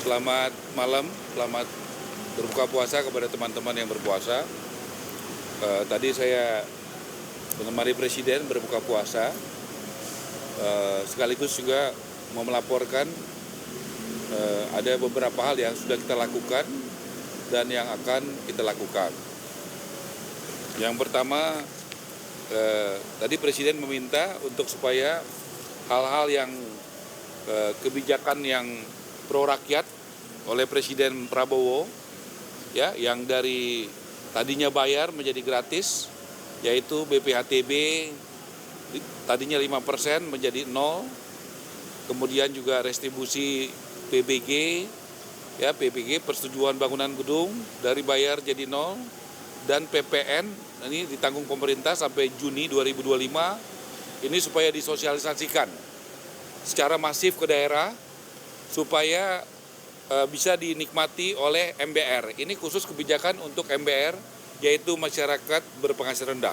Selamat malam, selamat berbuka puasa kepada teman-teman yang berpuasa. Tadi saya menemani Presiden berbuka puasa, sekaligus juga mau melaporkan ada beberapa hal yang sudah kita lakukan dan yang akan kita lakukan. Yang pertama, tadi Presiden meminta untuk supaya hal-hal yang kebijakan yang pro rakyat oleh Presiden Prabowo, ya, yang dari tadinya bayar menjadi gratis, yaitu BPHTB tadinya 5% menjadi 0, kemudian juga restribusi PBG, ya, PBG persetujuan bangunan gedung dari bayar jadi 0, dan PPN ini ditanggung pemerintah sampai Juni 2025, ini supaya disosialisasikan secara masif ke daerah supaya bisa dinikmati oleh MBR. Ini khusus kebijakan untuk MBR, yaitu masyarakat berpenghasilan rendah.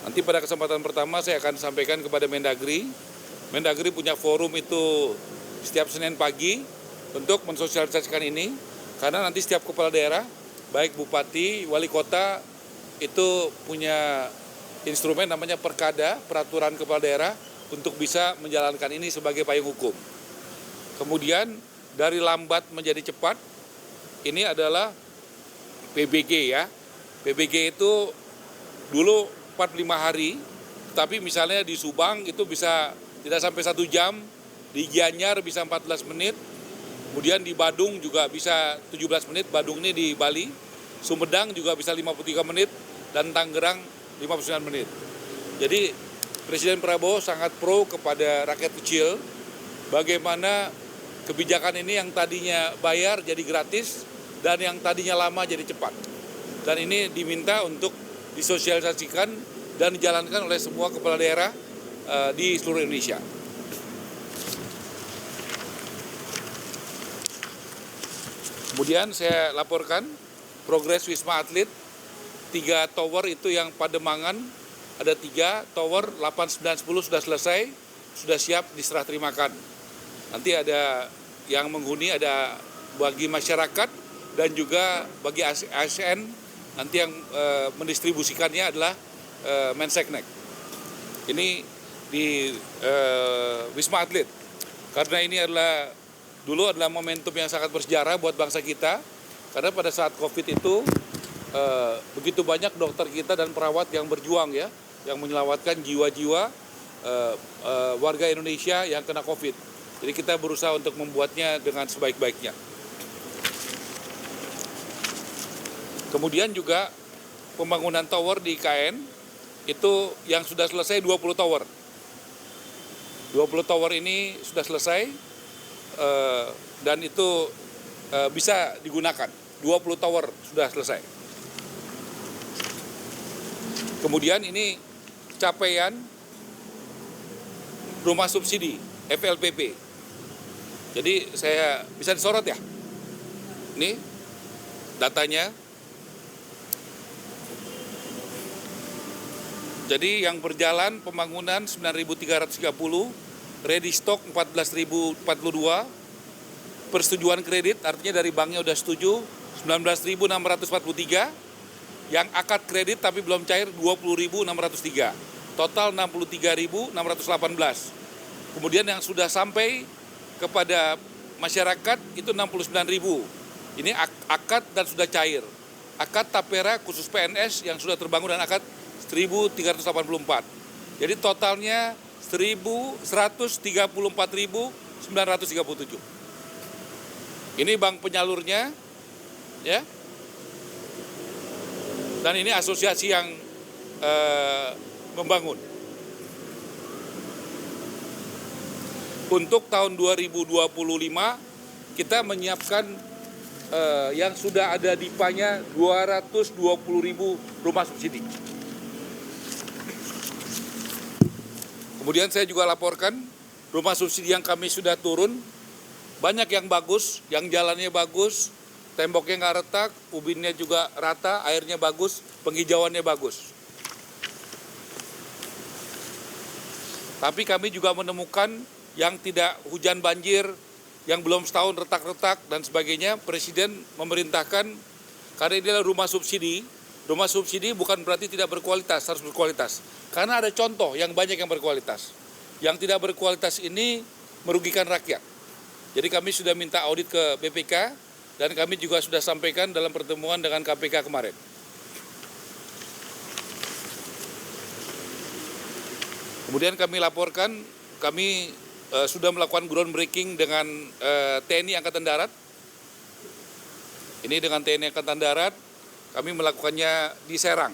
Nanti pada kesempatan pertama saya akan sampaikan kepada Mendagri. Mendagri punya forum itu setiap Senin pagi untuk mensosialisasikan ini, karena nanti setiap kepala daerah, baik bupati, wali kota, itu punya instrumen namanya Perkada, peraturan kepala daerah, untuk bisa menjalankan ini sebagai payung hukum. Kemudian dari lambat menjadi cepat, ini adalah PBG, ya. PBG itu dulu 45 hari, tapi misalnya di Subang itu bisa tidak sampai 1 jam, di Gianyar bisa 14 menit, kemudian di Badung juga bisa 17 menit, Badung ini di Bali, Sumedang juga bisa 53 menit, dan Tangerang 59 menit. Jadi Presiden Prabowo sangat pro kepada rakyat kecil, bagaimana kebijakan ini yang tadinya bayar jadi gratis dan yang tadinya lama jadi cepat. Dan ini diminta untuk disosialisasikan dan dijalankan oleh semua kepala daerah di seluruh Indonesia. Kemudian saya laporkan progres Wisma Atlet, 3 tower itu yang Pademangan, ada 3 tower, 8, 9, 10 sudah selesai, sudah siap diserah terimakan. Nanti ada yang menghuni, ada bagi masyarakat dan juga bagi ASN, nanti yang mendistribusikannya adalah Menseknek. Ini di Wisma Atlet, karena ini dulu adalah momentum yang sangat bersejarah buat bangsa kita, karena pada saat COVID itu begitu banyak dokter kita dan perawat yang berjuang, ya, yang menyelamatkan jiwa-jiwa warga Indonesia yang kena COVID. Jadi kita berusaha untuk membuatnya dengan sebaik-baiknya. Kemudian juga pembangunan tower di IKN, itu yang sudah selesai 20 tower. 20 tower ini sudah selesai dan itu bisa digunakan. 20 tower sudah selesai. Kemudian ini capaian rumah subsidi, FLPP. Jadi saya bisa disorot, ya. Ini datanya. Jadi yang berjalan pembangunan 9.330, ready stock 14.042, persetujuan kredit artinya dari banknya udah setuju 19.643, yang akad kredit tapi belum cair 20.603, total 63.618. Kemudian yang sudah sampai kepada masyarakat itu 69.000. Ini akad dan sudah cair. Akad tapera khusus PNS yang sudah terbangun dan akad 1.384. Jadi totalnya 134.937. Ini bank penyalurnya, ya. Dan ini asosiasi yang membangun. Untuk tahun 2025 kita menyiapkan yang sudah ada DIPA-nya 220.000 rumah subsidi. Kemudian saya juga laporkan rumah subsidi yang kami sudah turun, banyak yang bagus, yang jalannya bagus, temboknya nggak retak, ubinnya juga rata, airnya bagus, penghijauannya bagus. Tapi kami juga menemukan yang tidak hujan banjir, yang belum setahun retak-retak dan sebagainya, Presiden memerintahkan, karena ini adalah rumah subsidi bukan berarti tidak berkualitas, harus berkualitas. Karena ada contoh yang banyak yang berkualitas. Yang tidak berkualitas ini merugikan rakyat. Jadi kami sudah minta audit ke BPK dan kami juga sudah sampaikan dalam pertemuan dengan KPK kemarin. Kemudian kami laporkan, kami sudah melakukan groundbreaking dengan TNI Angkatan Darat. Ini dengan TNI Angkatan Darat, kami melakukannya di Serang.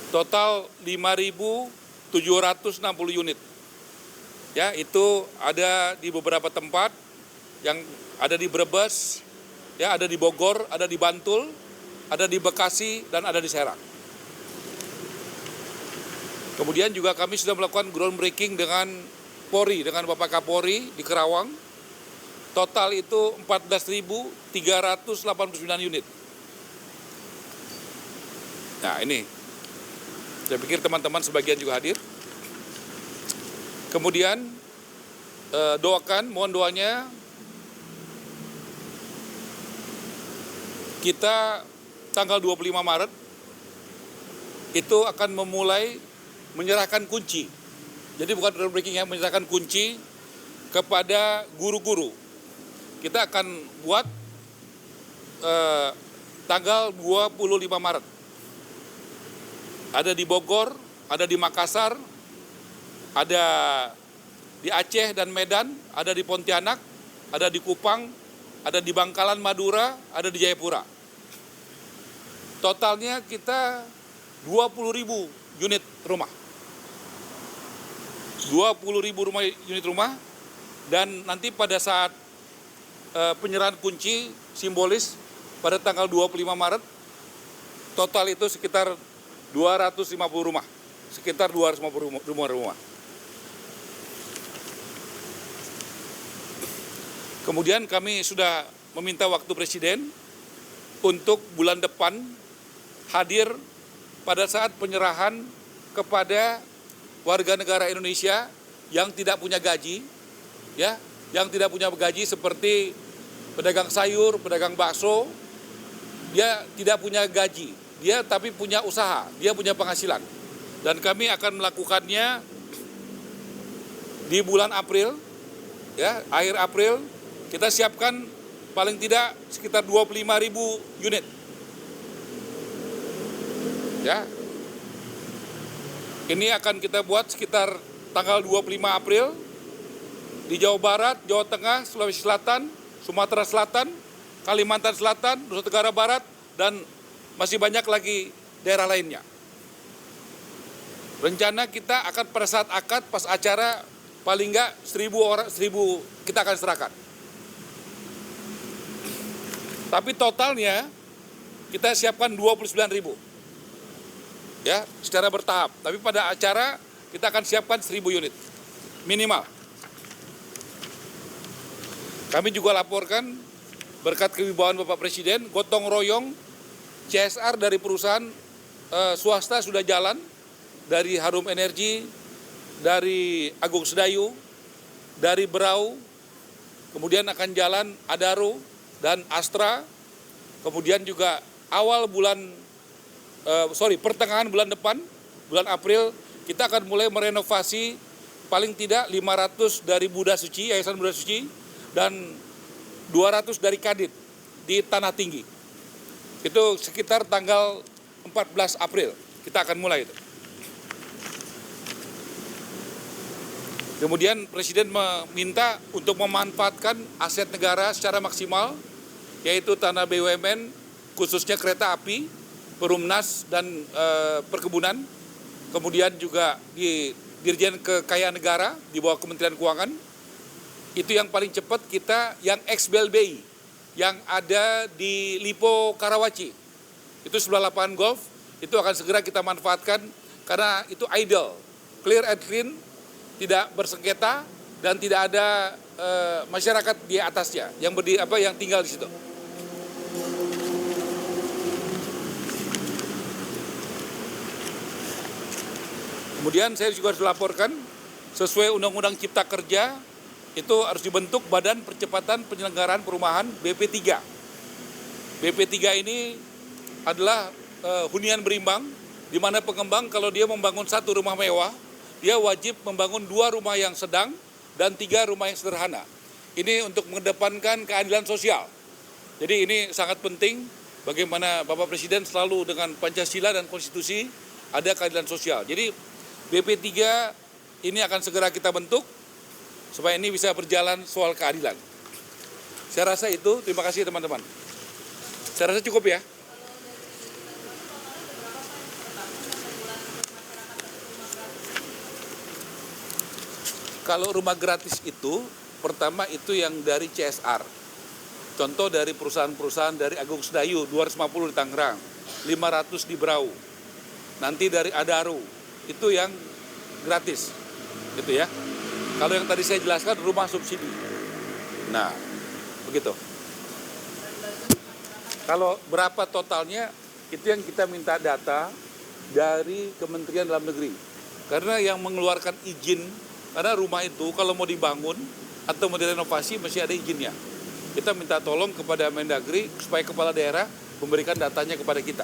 Total 5.760 unit. Ya, itu ada di beberapa tempat, yang ada di Brebes, ya, ada di Bogor, ada di Bantul, ada di Bekasi, dan ada di Serang. Kemudian juga kami sudah melakukan groundbreaking dengan Polri, dengan Bapak Kapolri di Kerawang. Total itu 14.389 unit. Nah ini, saya pikir teman-teman sebagian juga hadir. Kemudian mohon doanya, kita tanggal 25 Maret itu akan memulai menyerahkan kunci. Jadi bukan groundbreaking, ya, menyerahkan kunci kepada guru-guru. Kita akan buat tanggal 25 Maret. Ada di Bogor, ada di Makassar, ada di Aceh dan Medan, ada di Pontianak, ada di Kupang, ada di Bangkalan, Madura, ada di Jayapura. Totalnya kita 20.000 unit rumah. 20.000 unit rumah, dan nanti pada saat penyerahan kunci simbolis pada tanggal 25 Maret, total itu sekitar 250 rumah. Sekitar 250 rumah. Kemudian kami sudah meminta waktu Presiden untuk bulan depan hadir pada saat penyerahan kepada warga negara Indonesia yang tidak punya gaji, ya, yang tidak punya gaji seperti pedagang sayur, pedagang bakso, dia tidak punya gaji, dia tapi punya usaha, dia punya penghasilan. Dan kami akan melakukannya di bulan April, ya, akhir April. Kita siapkan paling tidak sekitar 25.000 unit. Ya. Ini akan kita buat sekitar tanggal 25 April di Jawa Barat, Jawa Tengah, Sulawesi Selatan, Sumatera Selatan, Kalimantan Selatan, Nusa Tenggara Barat, dan masih banyak lagi daerah lainnya. Rencana kita akan pada saat akad, pas acara, paling enggak 1.000 orang, 1.000 kita akan serahkan. Tapi totalnya kita siapkan 29.000. Ya, secara bertahap. Tapi pada acara kita akan siapkan 1.000 unit minimal. Kami juga laporkan berkat kewibawaan Bapak Presiden, gotong royong CSR dari perusahaan swasta sudah jalan, dari Harum Energi, dari Agung Sedayu, dari Berau, kemudian akan jalan Adaro dan Astra, kemudian juga pertengahan bulan depan, bulan April, kita akan mulai merenovasi paling tidak 500 dari Buddha Suci, Yayasan Buddha Suci, dan 200 dari Kadin di Tanah Tinggi. Itu sekitar tanggal 14 April, kita akan mulai itu. Kemudian Presiden meminta untuk memanfaatkan aset negara secara maksimal, yaitu tanah BUMN, khususnya kereta api, Perumnas, dan perkebunan, kemudian juga di Dirjen Kekayaan Negara di bawah Kementerian Keuangan. Itu yang paling cepat kita, yang ex-BLBI, yang ada di Lipo Karawaci, itu sebelah lapangan golf, itu akan segera kita manfaatkan karena itu idle, clear and clean, tidak bersengketa, dan tidak ada masyarakat di atasnya yang tinggal di situ. Kemudian saya juga harus laporkan, sesuai Undang-Undang Cipta Kerja, itu harus dibentuk Badan Percepatan Penyelenggaraan Perumahan BP3. BP3 ini adalah hunian berimbang, di mana pengembang kalau dia membangun satu rumah mewah, dia wajib membangun 2 rumah yang sedang dan 3 rumah yang sederhana. Ini untuk mengedepankan keadilan sosial. Jadi ini sangat penting bagaimana Bapak Presiden selalu dengan Pancasila dan Konstitusi ada keadilan sosial. Jadi BP3 ini akan segera kita bentuk supaya ini bisa berjalan soal keadilan. Saya rasa itu, terima kasih teman-teman. Saya rasa cukup ya. Kalau rumah gratis itu, pertama itu yang dari CSR. Contoh dari perusahaan-perusahaan dari Agung Sedayu, 250 di Tangerang, 500 di Berau. Nanti dari Adaru, itu yang gratis. Gitu ya. Kalau yang tadi saya jelaskan rumah subsidi. Nah, begitu. Kalau berapa totalnya, itu yang kita minta data dari Kementerian Dalam Negeri. Karena yang mengeluarkan izin, karena rumah itu kalau mau dibangun atau mau direnovasi mesti ada izinnya. Kita minta tolong kepada Mendagri supaya kepala daerah memberikan datanya kepada kita.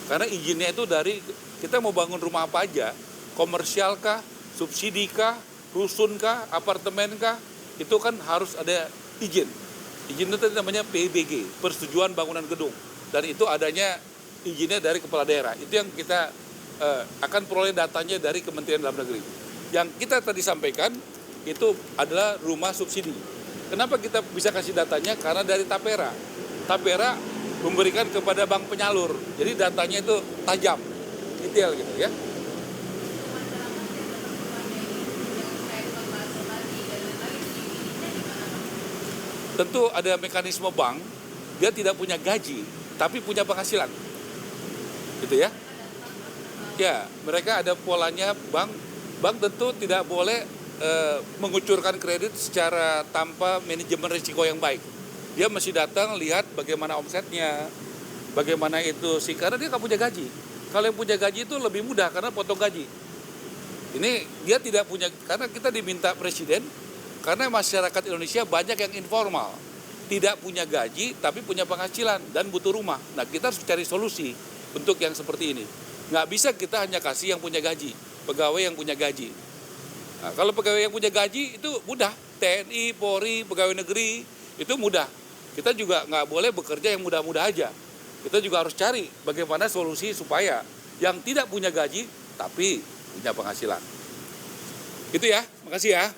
Karena izinnya itu dari, kita mau bangun rumah apa aja, komersial kah, subsidi kah, rusun kah, apartemen kah, itu kan harus ada izin. Izin itu namanya PBG, Persetujuan Bangunan Gedung. Dan itu adanya izinnya dari kepala daerah. Itu yang kita akan peroleh datanya dari Kementerian Dalam Negeri. Yang kita tadi sampaikan itu adalah rumah subsidi. Kenapa kita bisa kasih datanya? Karena dari Tapera. Tapera memberikan kepada bank penyalur. Jadi datanya itu tajam, detail gitu ya. Tentu ada mekanisme bank, dia tidak punya gaji, tapi punya penghasilan. Gitu ya. Ya, mereka ada polanya bank tentu tidak boleh mengucurkan kredit secara tanpa manajemen risiko yang baik. Dia mesti datang lihat bagaimana omsetnya, bagaimana itu sih, karena dia nggak punya gaji. Kalau yang punya gaji itu lebih mudah karena potong gaji. Ini dia tidak punya, karena kita diminta Presiden, karena masyarakat Indonesia banyak yang informal, tidak punya gaji tapi punya penghasilan dan butuh rumah. Nah kita harus cari solusi untuk yang seperti ini. Nggak bisa kita hanya kasih yang punya gaji, pegawai yang punya gaji. Nah, kalau pegawai yang punya gaji itu mudah, TNI, Polri, pegawai negeri, itu mudah. Kita juga nggak boleh bekerja yang mudah-mudah aja. Kita juga harus cari bagaimana solusi supaya yang tidak punya gaji tapi punya penghasilan. Itu ya, makasih ya.